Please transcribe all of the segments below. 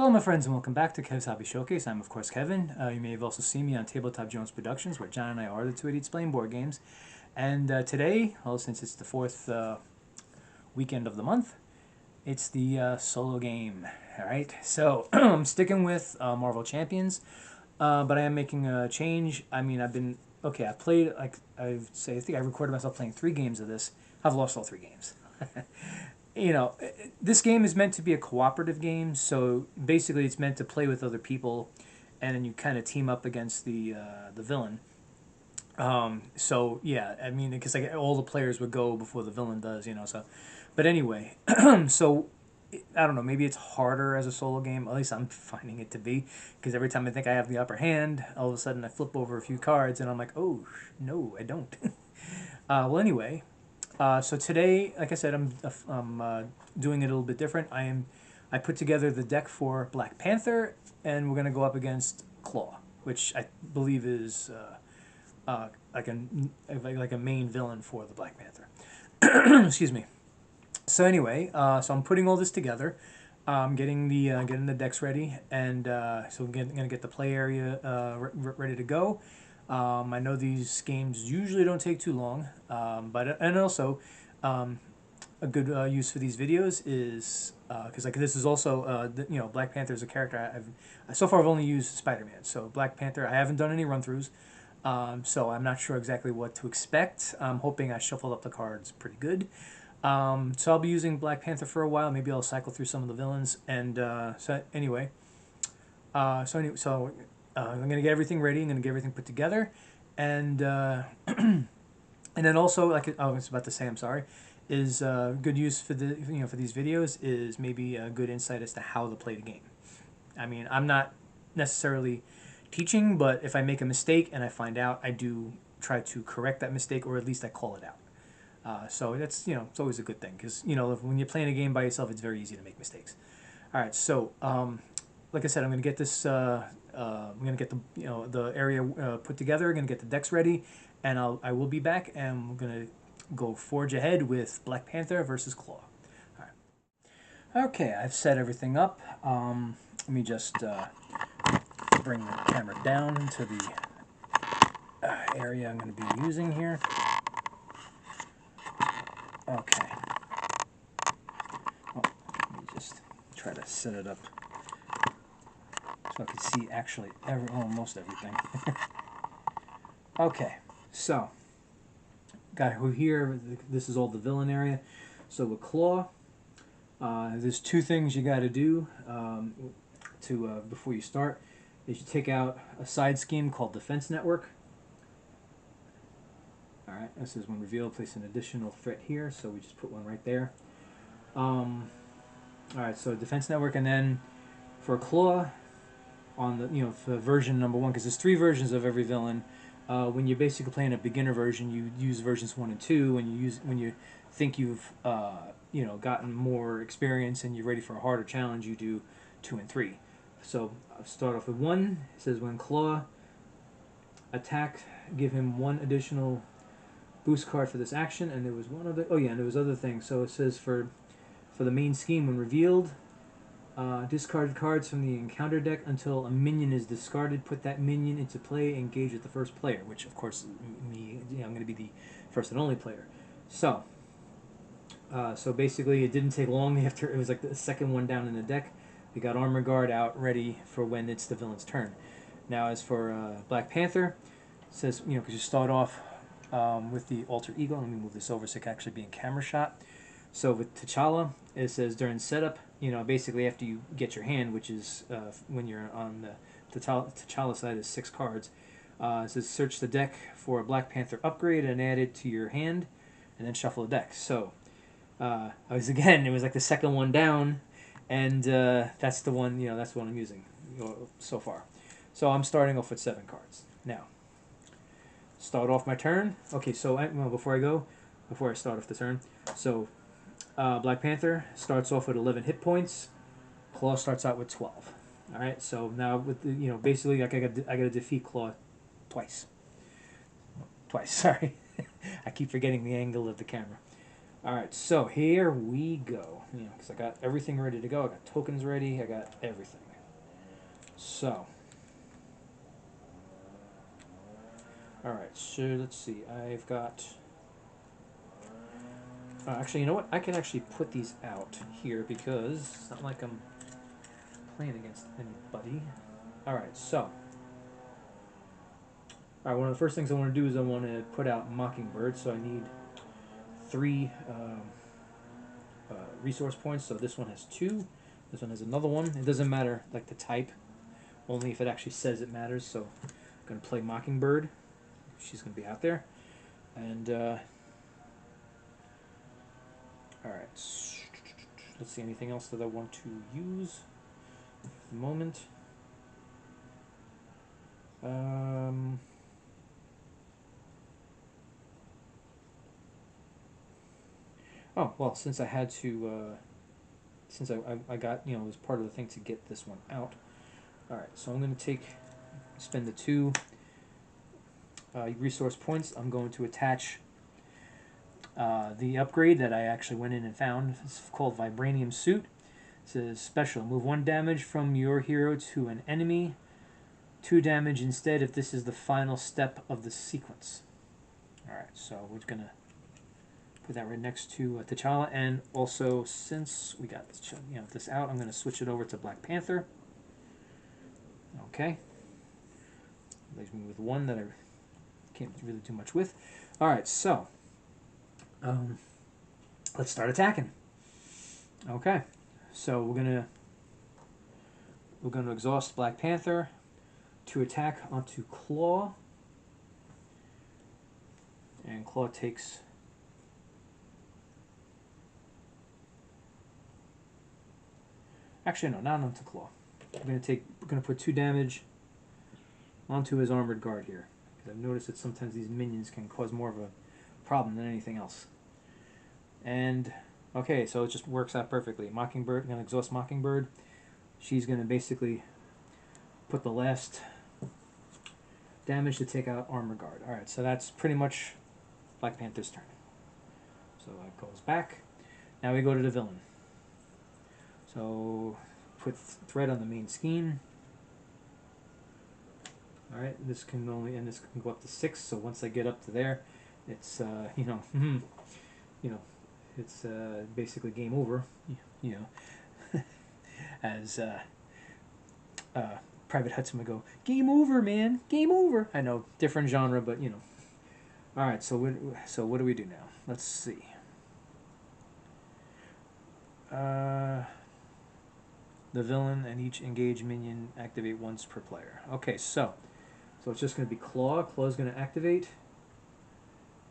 Hello my friends and welcome back to Kev's Hobby Showcase. I'm of course Kevin. You may have also seen me on Tabletop Jones Productions where John and I are the two idiots playing board games. And today, well, since it's the fourth weekend of the month, it's the solo game. Alright, so I'm sticking with Marvel Champions, but I am making a change. I mean, I played, like I think I recorded myself playing 3 games of this. I've lost all 3 games. You know, this game is meant to be a cooperative game, so basically it's meant to play with other people, and then you kind of team up against the villain. So yeah, I mean, because like all the players would go before the villain does, you know. So, but anyway, so I don't know. Maybe it's harder as a solo game. At least I'm finding it to be, because every time I think I have the upper hand, all of a sudden I flip over a few cards, and I'm like, oh no, I don't. Well, anyway. So today, like I said, I'm doing it a little bit different. I put together the deck for Black Panther, and we're gonna go up against Klaw, which I believe is like a main villain for the Black Panther. Excuse me. So anyway, so I'm putting all this together. Getting the decks ready, and so we're gonna get the play area ready to go. I know these games usually don't take too long, and also a good use for these videos is because like this is also Black Panther is a character so far I've only used Spider-Man. So Black Panther I haven't done any run-throughs, so I'm not sure exactly what to expect. I'm hoping I shuffled up the cards pretty good. So I'll be using Black Panther for a while. Maybe I'll cycle through some of the villains, and so anyway. I'm gonna get everything ready. I'm gonna get everything put together, and and then also like I was about to say, I'm sorry, is good use for for these videos is maybe a good insight as to how to play the game. I mean, I'm not necessarily teaching, but if I make a mistake and I find out, I do try to correct that mistake, or at least I call it out. So that's it's always a good thing, because when you're playing a game by yourself, it's very easy to make mistakes. All right, so like I said, I'm gonna get this. I'm gonna get the area put together. I'm gonna get the decks ready, and I will be back, and we're gonna go forge ahead with Black Panther versus Klaw. All right. Okay, I've set everything up. Let me just bring the camera down to the area I'm going to be using here. Okay. Oh, let me just try to set it up so I can see actually almost everything. Okay, so got who here. This is all the villain area. So with Klaw, there's 2 things you got to do before you start. Is you take out a side scheme called Defense Network. All right, this is when revealed, place an additional threat here, so we just put one right there. All right, so Defense Network, and then for Klaw, on the for version number 1, because there's 3 versions of every villain. When you're basically playing a beginner version, you use versions 1 and 2. When you think you've gotten more experience and you're ready for a harder challenge, you do 2 and 3. So I'll start off with 1. It says when Klaw attack, give him 1 additional boost card for this action. And there was one other. Oh yeah, and there was other things. So it says for the main scheme, when revealed, discard cards from the encounter deck until a minion is discarded. Put that minion into play. Engage with the first player, which of course me. I'm going to be the first and only player. So, so basically, it didn't take long after it was like the second one down in the deck. We got Armor Guard out, ready for when it's the villain's turn. Now, as for Black Panther, it says because you start off with the Alter Ego. Let me move this over so it can actually be in camera shot. So with T'Challa, it says during setup, basically after you get your hand, which is when you're on the T'Challa side is 6 cards. It says search the deck for a Black Panther upgrade and add it to your hand, and then shuffle the deck. So it was like the second one down, and that's the one that's the one I'm using so far. So I'm starting off with 7 cards now. Start off my turn. Okay, so before I start off the turn, so Black Panther starts off with 11 hit points. Klaw starts out with 12. All right, so now with the, basically like I got to defeat Klaw twice. Sorry, I keep forgetting the angle of the camera. All right, so here we go. Because I got everything ready to go. I got tokens ready. I got everything. So, alright, so let's see. I've got... actually, you know what? I can actually put these out here because it's not like I'm playing against anybody. Alright, so... Alright, one of the first things I want to do is I want to put out Mockingbird, so I need 3 resource points. So this one has 2. This one has another one. It doesn't matter, like, the type. Only if it actually says it matters. So I'm going to play Mockingbird. She's going to be out there. And, alright. Let's see, anything else that I want to use at the moment. Oh, well, since I had to, since I got, you know, it was part of the thing to get this one out. Alright, so I'm going to spend the 2 resource points. I'm going to attach the upgrade that I actually went in and found. It's called Vibranium Suit. It says special. Move 1 damage from your hero to an enemy. 2 damage instead if this is the final step of the sequence. Alright, so we're going to put that right next to T'Challa. And also, since we got this, this out, I'm going to switch it over to Black Panther. Okay. Leaves me with 1 that I can't really do much with. Alright, so let's start attacking. Okay, so we're gonna exhaust Black Panther to attack onto Klaw, and Klaw takes actually no, not onto Klaw. We're gonna put 2 damage onto his armored guard here, because I've noticed that sometimes these minions can cause more of a problem than anything else. And okay, so it just works out perfectly. Mockingbird, I'm gonna exhaust Mockingbird. She's gonna basically put the last damage to take out armor guard. Alright, so that's pretty much Black Panther's turn. So that goes back. Now we go to the villain. So put thread on the main scheme. Alright, this can go up to 6, so once I get up to there, it's it's basically game over. You know, as Private Hudson would go, "Game over, man, game over." I know, different genre, but you know. All right, so what do we do now? Let's see. The villain and each engaged minion activate once per player. Okay, so it's just going to be Klaw. Klaw's going to activate.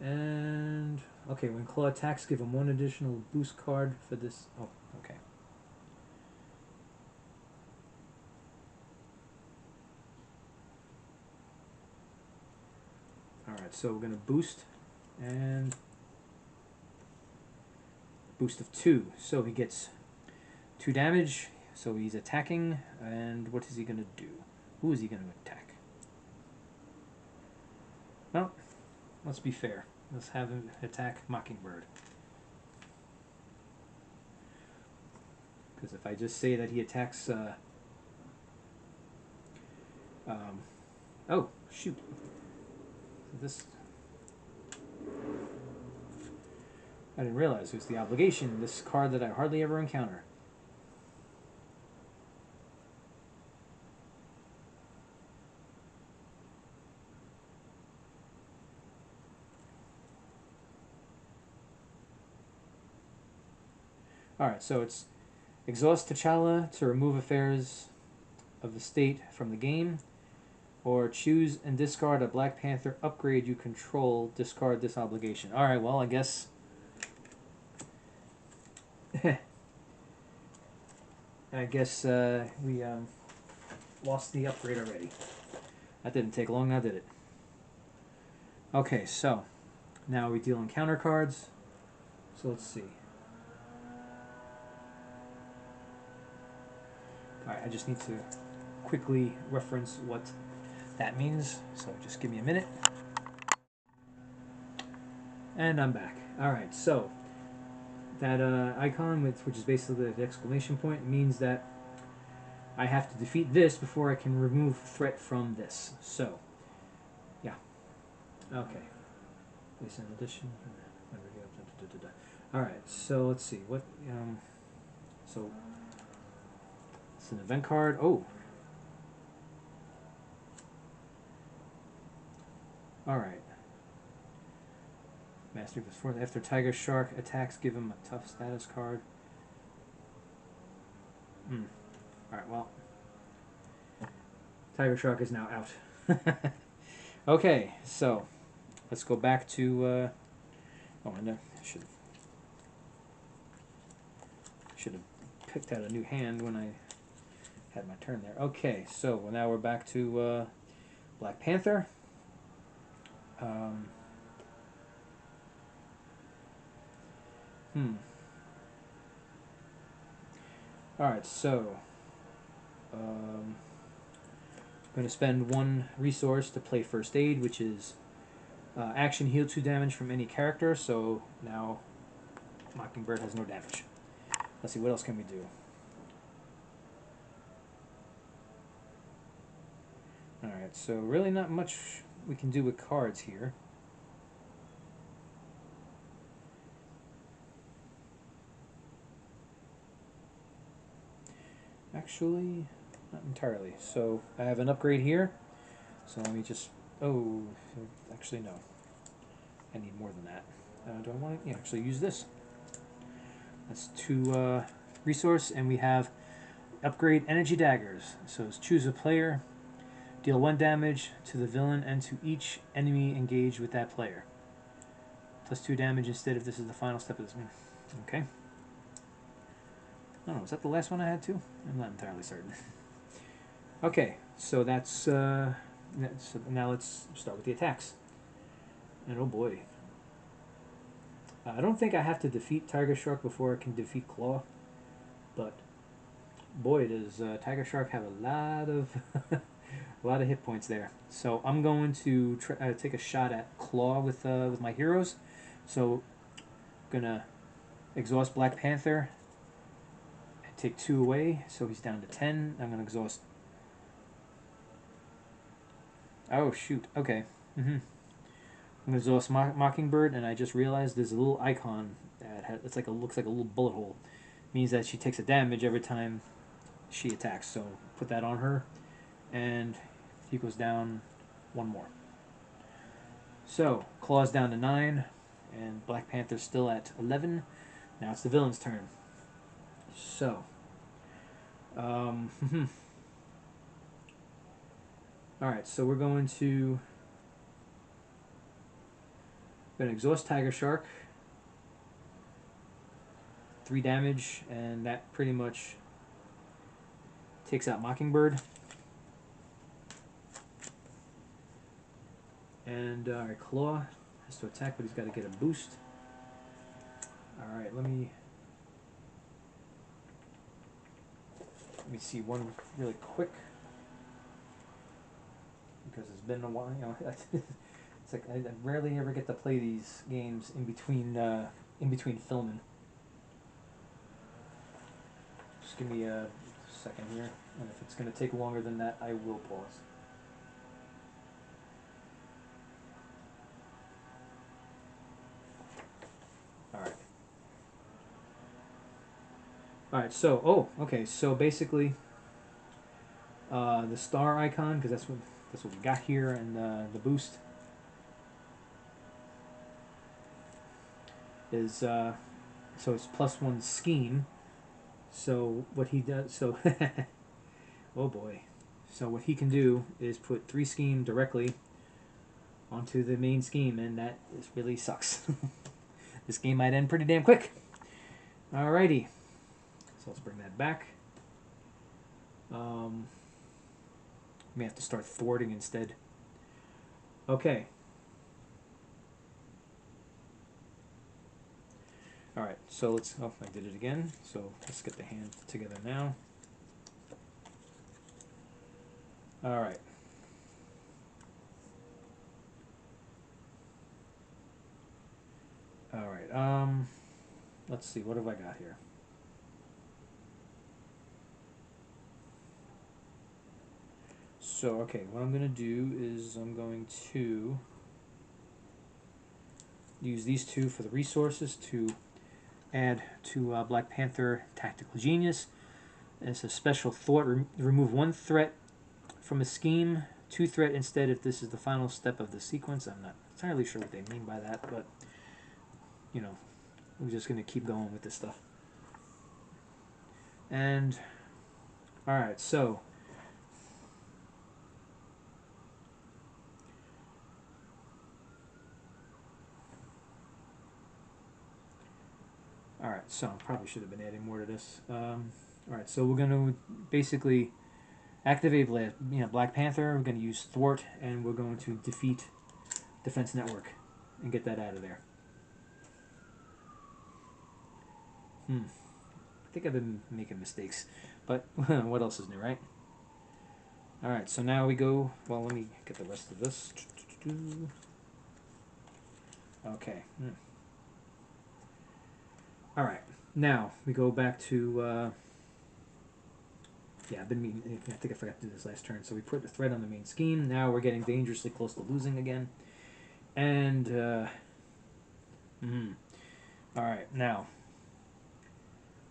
And okay, when Klaw attacks, give him 1 additional boost card for this. Oh, okay. Alright, so we're going to boost, and boost of 2. So he gets 2 damage, so he's attacking, and what is he going to do? Who is he going to attack? Well, let's be fair. Let's have him attack Mockingbird. Because if I just say that he attacks... oh, shoot. This... I didn't realize it was the obligation, this card that I hardly ever encounter. Alright, so it's exhaust T'Challa to remove affairs of the state from the game, or choose and discard a Black Panther upgrade you control, discard this obligation. Alright, well, I guess... I guess we lost the upgrade already. That didn't take long now, did it? Okay, so now we deal in counter cards. So let's see. Alright, I just need to quickly reference what that means, so just give me a minute. And I'm back. Alright, so that icon, which is basically the exclamation point, means that I have to defeat this before I can remove threat from this. So, yeah. Okay. Place in addition. Alright, so let's see. What, so, it's an event card. Oh! Alright. Master plus 4. After Tiger Shark attacks, give him a tough status card. Alright, well. Tiger Shark is now out. Okay, so let's go back to. Oh, and I should have picked out a new hand when I had my turn there. Okay, so now we're back to Black Panther. Alright, so I'm going to spend one resource to play First Aid, which is action heal 2 damage from any character, so now Mockingbird has no damage. Let's see, what else can we do? Alright, so really not much we can do with cards here. Actually, not entirely. So I have an upgrade here. So let me just... Oh, actually no. I need more than that. Do I want to actually use this? That's 2 resource, and we have upgrade energy daggers. So it's choose a player, deal 1 damage to the villain and to each enemy engaged with that player. Plus 2 damage instead if this is the final step of this. Okay. Oh, was that the last one I had too? I'm not entirely certain. Okay, so that's now let's start with the attacks. And oh boy. I don't think I have to defeat Tiger Shark before I can defeat Klaw, but boy does Tiger Shark have a lot of a lot of hit points there. So I'm going to take a shot at Klaw with my heroes. So I'm gonna exhaust Black Panther and take 2 away, so he's down to 10. I'm gonna exhaust. Oh shoot! Okay. I'm gonna exhaust Mockingbird, and I just realized there's a little icon that looks like a little bullet hole. Means that she takes a damage every time she attacks. So put that on her, and he goes down 1 more. So Claw's down to 9, and Black Panther's still at 11. Now it's the villain's turn. So, all right. So we're going to exhaust Tiger Shark. 3 damage, and that pretty much takes out Mockingbird. And alright, Klaw has to attack, but he's got to get a boost. Alright, let me see one really quick, because it's been a while. You know, it's like I rarely ever get to play these games in between filming. Just give me a second here, and if it's going to take longer than that, I will pause. Alright, so, okay, so basically, the star icon, because that's what we got here, and the boost is, so it's +1 scheme. So what he does, so, oh boy. So what he can do is put 3 scheme directly onto the main scheme, and that really sucks. This game might end pretty damn quick. Alrighty. So let's bring that back. May have to start thwarting instead. Okay. Alright, so let's... Oh, I did it again. So let's get the hand together now. Alright. Alright, let's see, what have I got here? So, okay, what I'm going to do is I'm going to use these two for the resources to add to Black Panther Tactical Genius. It's a special thought. Remove one threat from a scheme, 2 threat instead if this is the final step of the sequence. I'm not entirely sure what they mean by that, but, you know, we're just going to keep going with this stuff. And, alright, so alright, so probably should have been adding more to this. Alright, so we're going to basically activate Black Panther. We're going to use Thwart, and we're going to defeat Defense Network and get that out of there. I think I've been making mistakes, but what else is new, right? Alright, so now we go, well, let me get the rest of this. Okay. Alright, now we go back to, yeah, I think I forgot to do this last turn. So we put the threat on the main scheme. Now we're getting dangerously close to losing again. And, alright, now.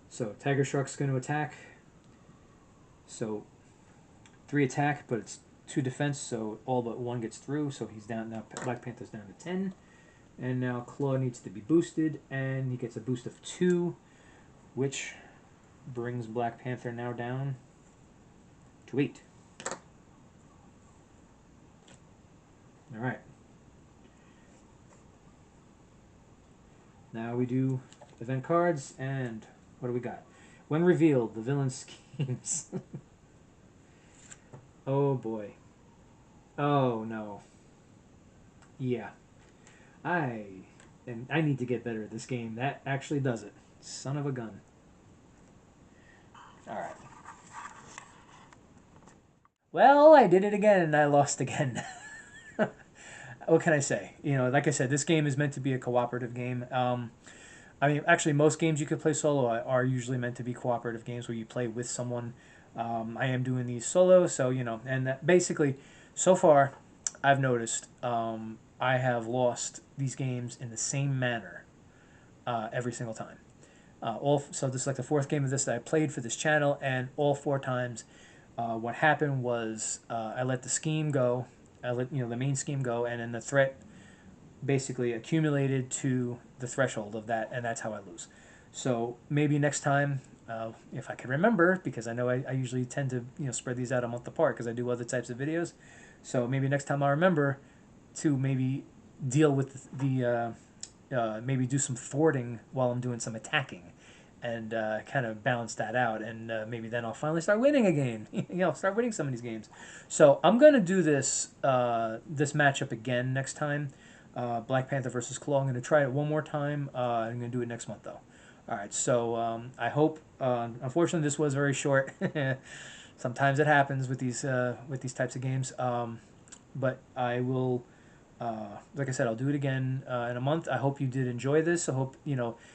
So Tiger Shark's going to attack. So 3 attack, but it's 2 defense, so all but 1 gets through. So he's down now. Black Panther's down to 10. And now Klaw needs to be boosted, and he gets a boost of 2, which brings Black Panther now down to 8. Alright. Now we do event cards, and what do we got? When revealed, the villain schemes. Oh boy. Oh no. Yeah. I need to get better at this game. That actually does it. Son of a gun. Alright. Well, I did it again and I lost again. What can I say? You know, like I said, this game is meant to be a cooperative game. I mean, actually, most games you could play solo are usually meant to be cooperative games where you play with someone. I am doing these solo, so, you know, and basically, so far, I've noticed I have lost these games in the same manner every single time. So this is like the 4th game of this that I played for this channel, and all 4 times, what happened was I let the scheme go, I let the main scheme go, and then the threat basically accumulated to the threshold of that, and that's how I lose. So maybe next time, if I can remember, because I know I usually tend to spread these out a month apart because I do other types of videos. So maybe next time I'll remember to maybe deal with maybe do some thwarting while I'm doing some attacking, and kind of balance that out, and maybe then I'll finally start winning again. Start winning some of these games. So I'm gonna do this matchup again next time. Black Panther versus Klaw. I'm going to try it one more time. I'm going to do it next month, though. All right, so I hope. Unfortunately, this was very short. Sometimes it happens with these types of games. But I will, like I said, I'll do it again in a month. I hope you did enjoy this. I hope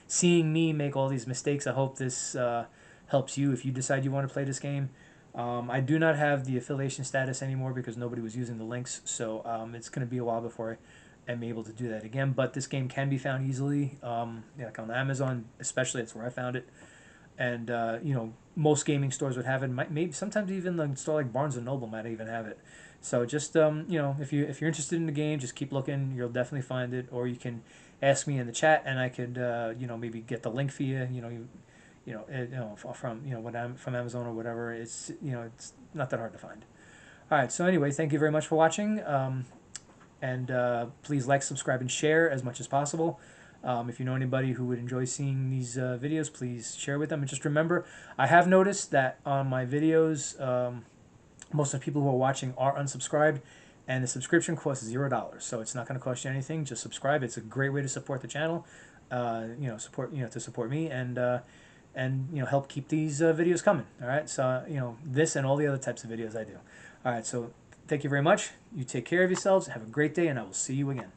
seeing me make all these mistakes. I hope this helps you if you decide you want to play this game. I do not have the affiliation status anymore because nobody was using the links, so it's going to be a while before am able to do that again, but this game can be found easily, like on Amazon especially. That's where I found it, and most gaming stores would have it. Maybe sometimes even the store like Barnes and Noble might even have it. So just if you're interested in the game, just keep looking. You'll definitely find it, or you can ask me in the chat, and I could maybe get the link for you. From Amazon or whatever. It's not that hard to find. All right. So anyway, thank you very much for watching. And please like, subscribe, and share as much as possible. If you know anybody who would enjoy seeing these videos, please share with them. And just remember, I have noticed that on my videos, most of the people who are watching are unsubscribed, and the subscription cost is $0. So it's not going to cost you anything. Just subscribe. It's a great way to support the channel. To support me and help keep these videos coming. All right. So this and all the other types of videos I do. All right. So thank you very much. You take care of yourselves. Have a great day, and I will see you again.